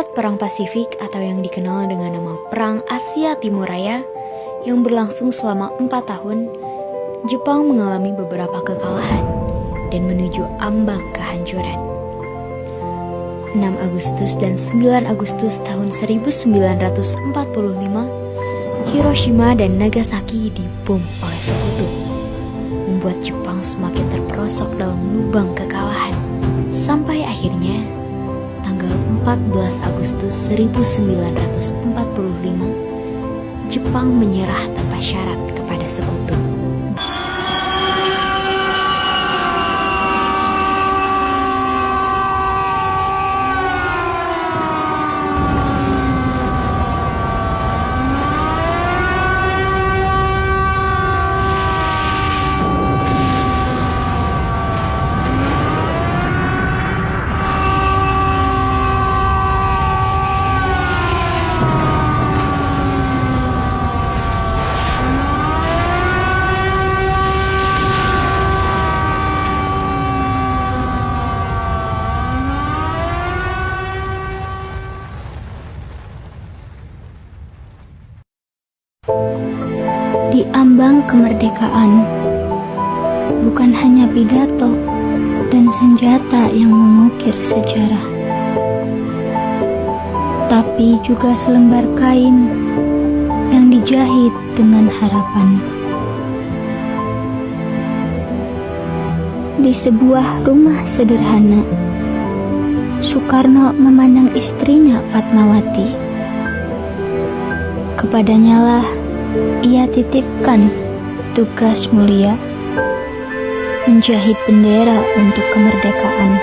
Saat Perang Pasifik atau yang dikenal dengan nama Perang Asia Timur Raya yang berlangsung selama 4 tahun, Jepang mengalami beberapa kekalahan dan menuju ambang kehancuran. 6 Agustus dan 9 Agustus tahun 1945, Hiroshima dan Nagasaki dibom oleh sekutu, membuat Jepang semakin terperosok dalam lubang kekalahan. Sampai akhirnya, tanggal 14 Agustus 1945, Jepang menyerah tanpa syarat kepada sekutu. Di ambang kemerdekaan, bukan hanya pidato dan senjata yang mengukir sejarah, tapi juga selembar kain yang dijahit dengan harapan. Di sebuah rumah sederhana, Soekarno memandang istrinya Fatmawati. Kepadanya lah ia titipkan tugas mulia menjahit bendera untuk kemerdekaan.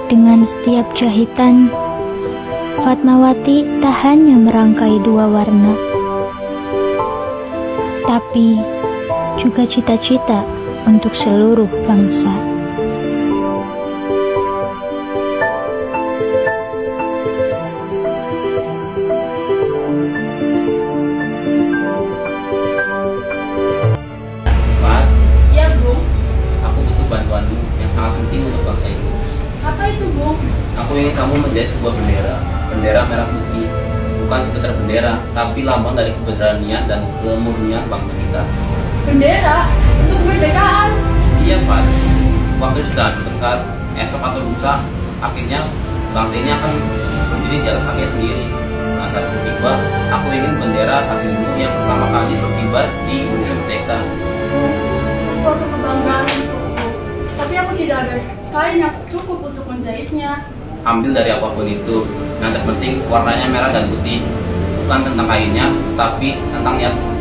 Dengan setiap jahitan, Fatmawati tak hanya merangkai 2 warna, tapi juga cita-cita untuk seluruh bangsa. Bantuanmu yang sangat penting untuk bangsa ini. Apa itu, Bu? Aku ingin kamu menjadi sebuah bendera merah putih, bukan sekedar bendera, tapi lambang dari keberanian dan kemurnian bangsa kita. Bendera untuk kemerdekaan. Iya, Pak. Waktu sudah dekat, esok atau lusa, akhirnya bangsa ini akan berdiri di atas kakinya sendiri. Nah, saat itu tiba, aku ingin bendera hasilmu yang pertama kali berkibar di Indonesia Merdeka. Sesuatu kebanggaan untukku. Tapi aku tidak ada kain yang cukup untuk menjahitnya. Ambil dari apapun itu, yang terpenting warnanya merah dan putih. Bukan tentang kainnya, tapi tentang niatmu.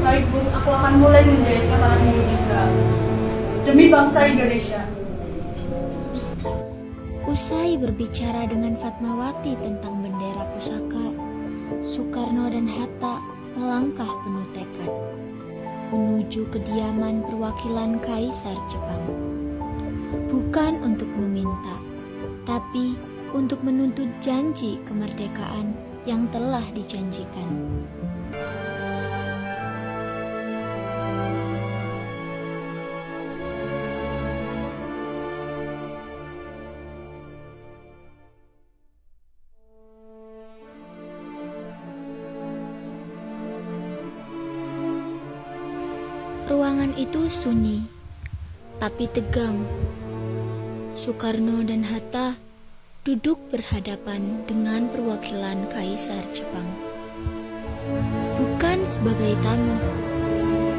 Baik, Bu, aku akan mulai menjahitnya pada minggu juga. Demi bangsa Indonesia. Usai berbicara dengan Fatmawati tentang bendera pusaka, Soekarno dan Hatta melangkah penuh tekad menuju kediaman perwakilan Kaisar Jepang. Bukan untuk meminta, tapi untuk menuntut janji kemerdekaan yang telah dijanjikan. Ruangan itu sunyi, tapi tegang. Soekarno dan Hatta duduk berhadapan dengan perwakilan Kaisar Jepang. Bukan sebagai tamu,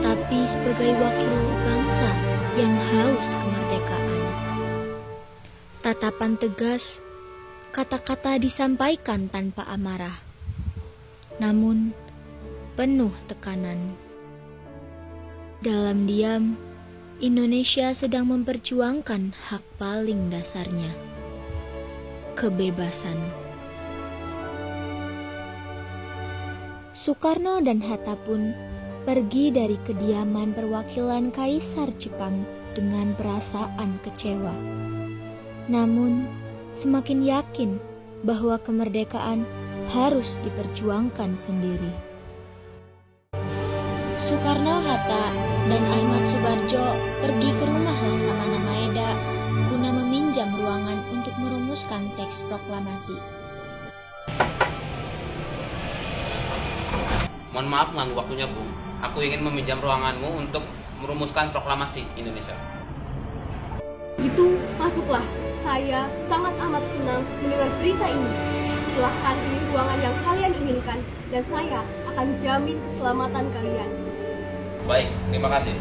tapi sebagai wakil bangsa yang haus kemerdekaan. Tatapan tegas, kata-kata disampaikan tanpa amarah, namun penuh tekanan. Dalam diam, Indonesia sedang memperjuangkan hak paling dasarnya, kebebasan. Soekarno dan Hatta pun pergi dari kediaman perwakilan Kaisar Jepang dengan perasaan kecewa. Namun, semakin yakin bahwa kemerdekaan harus diperjuangkan sendiri. Soekarno, Hatta, dan Ahmad Subarjo pergi ke rumah Laksamana Maeda guna meminjam ruangan untuk merumuskan merumuskan teks proklamasi. Mohon maaf mengganggu waktunya, Bung. Aku ingin meminjam ruanganmu untuk merumuskan proklamasi Indonesia. Itu, masuklah. Saya sangat amat senang mendengar berita ini. Silahkan pilih ruangan yang kalian inginkan, dan saya akan jamin keselamatan kalian. Baik, terima kasih.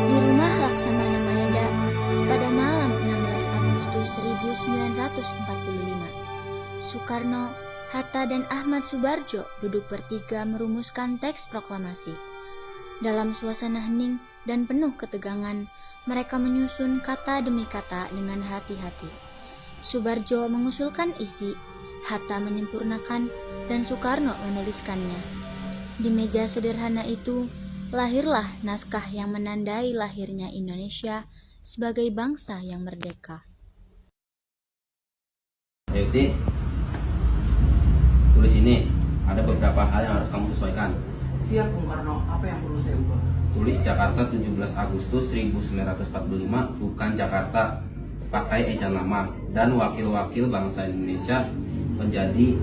Di rumah Laksamana Maeda pada malam 16 Agustus 1945, Soekarno, Hatta, dan Ahmad Subarjo duduk bertiga merumuskan teks proklamasi. Dalam suasana hening dan penuh ketegangan, mereka menyusun kata demi kata dengan hati-hati. Subarjo mengusulkan isi, Hatta menyempurnakan, dan Soekarno menuliskannya. Di meja sederhana itu, lahirlah naskah yang menandai lahirnya Indonesia sebagai bangsa yang merdeka. Yuti, tulis ini. Ada beberapa hal yang harus kamu sesuaikan. Siap, Bung Karno. Apa yang perlu saya ubah? Tulis Jakarta 17 Agustus 1945, bukan Jakarta, pakai ejaan lama. Dan wakil-wakil bangsa Indonesia menjadi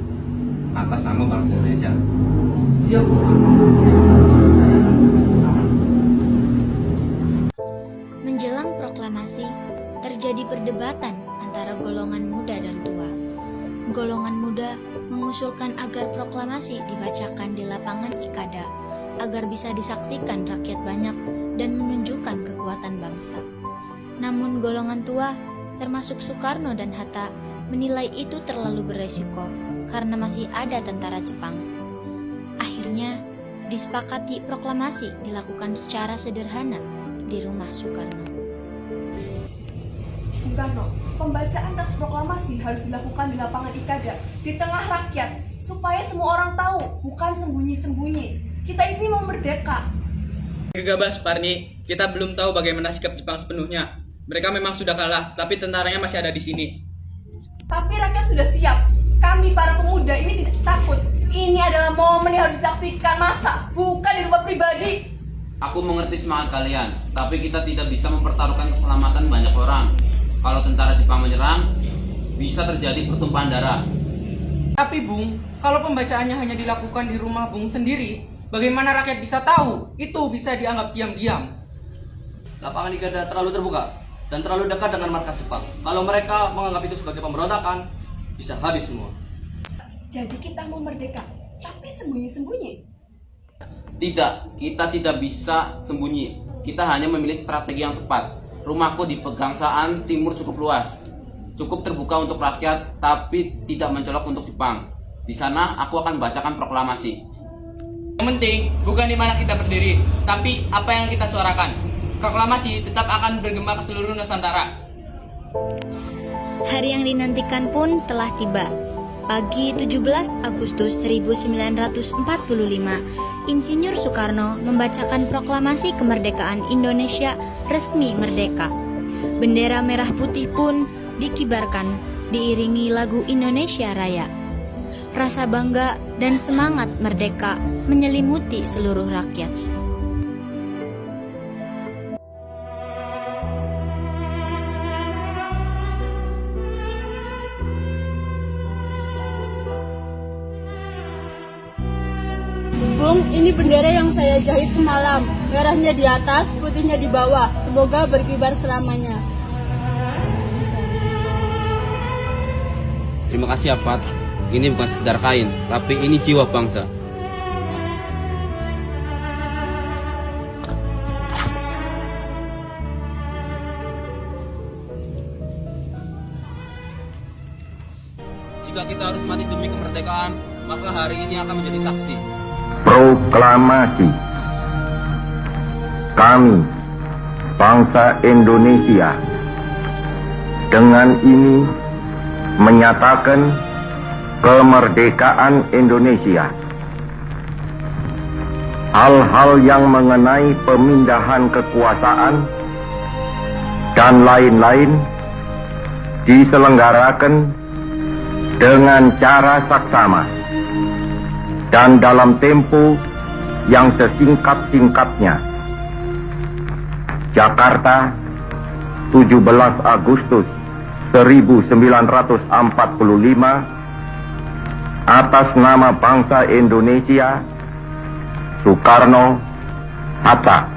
atas nama bangsa Indonesia. Siap, Bung Karno. Saya akan bersemangat. Menjelang proklamasi, terjadi perdebatan antara golongan muda dan tua. Golongan muda mengusulkan agar proklamasi dibacakan di lapangan Ikada agar bisa disaksikan rakyat banyak dan menunjukkan kekuatan bangsa. Namun golongan tua, termasuk Soekarno dan Hatta, menilai itu terlalu beresiko karena masih ada tentara Jepang. Akhirnya, disepakati proklamasi dilakukan secara sederhana di rumah Soekarno. Bung Karno, pembacaan teks proklamasi harus dilakukan di lapangan Ikada, di tengah rakyat, supaya semua orang tahu, bukan sembunyi-sembunyi. Kita ini mau merdeka. Gegabah Suparni, kita belum tahu bagaimana sikap Jepang sepenuhnya. Mereka memang sudah kalah, tapi tentaranya masih ada di sini. Tapi rakyat sudah siap. Kami para pemuda ini tidak takut. Ini adalah momen yang harus disaksikan massa, bukan di rumah pribadi. Aku mengerti semangat kalian, tapi kita tidak bisa mempertaruhkan keselamatan banyak orang. Kalau tentara Jepang menyerang, bisa terjadi pertumpahan darah. Tapi, Bung, kalau pembacaannya hanya dilakukan di rumah Bung sendiri, bagaimana rakyat bisa tahu? Itu bisa dianggap diam-diam. Lapangan Ikada terlalu terbuka dan terlalu dekat dengan markas Jepang. Kalau mereka menganggap itu sebagai pemberontakan, bisa habis semua. Jadi kita mau merdeka, tapi sembunyi-sembunyi. Tidak, kita tidak bisa sembunyi. Kita hanya memilih strategi yang tepat. Rumahku di Pegangsaan Timur cukup luas, cukup terbuka untuk rakyat, tapi tidak mencolok untuk Jepang. Di sana aku akan bacakan proklamasi. Yang penting bukan di mana kita berdiri, tapi apa yang kita suarakan. Proklamasi tetap akan bergema ke seluruh Nusantara. Hari yang dinantikan pun telah tiba. Pagi 17 Agustus 1945, Insinyur Soekarno membacakan proklamasi kemerdekaan Indonesia resmi merdeka. Bendera merah putih pun dikibarkan diiringi lagu Indonesia Raya. Rasa bangga dan semangat merdeka menyelimuti seluruh rakyat. Bung, ini bendera yang saya jahit semalam. Merahnya di atas, putihnya di bawah. Semoga berkibar selamanya. Terima kasih, Afat. Ini bukan sekedar kain, tapi ini jiwa bangsa. Jika kita harus mati demi kemerdekaan, maka hari ini akan menjadi saksi. Proklamasi. Kami, bangsa Indonesia, dengan ini menyatakan kemerdekaan Indonesia. Hal-hal yang mengenai pemindahan kekuasaan dan lain-lain diselenggarakan dengan cara saksama dan dalam tempo yang sesingkat-singkatnya. Jakarta, 17 Agustus 1945, atas nama bangsa Indonesia, Soekarno Hatta.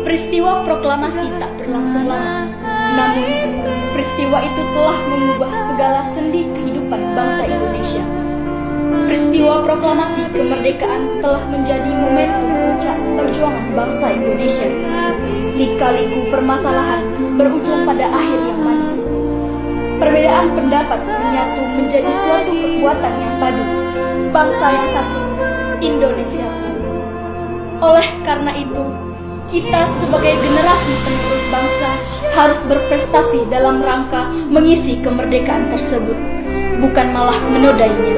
Peristiwa proklamasi tak berlangsung lama, namun peristiwa itu telah mengubah segala sendi kehidupan bangsa Indonesia. Peristiwa proklamasi kemerdekaan telah menjadi momentum puncak perjuangan bangsa Indonesia. Lika-liku permasalahan berujung pada akhir yang manis. Perbedaan pendapat menyatu menjadi suatu kekuatan yang padu. Bangsa yang satu, Indonesia. Oleh karena itu, kita sebagai generasi penerus bangsa harus berprestasi dalam rangka mengisi kemerdekaan tersebut, bukan malah menodainya.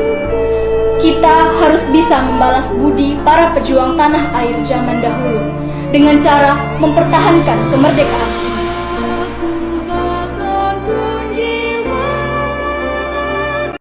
Kita harus bisa membalas budi para pejuang tanah air zaman dahulu dengan cara mempertahankan kemerdekaan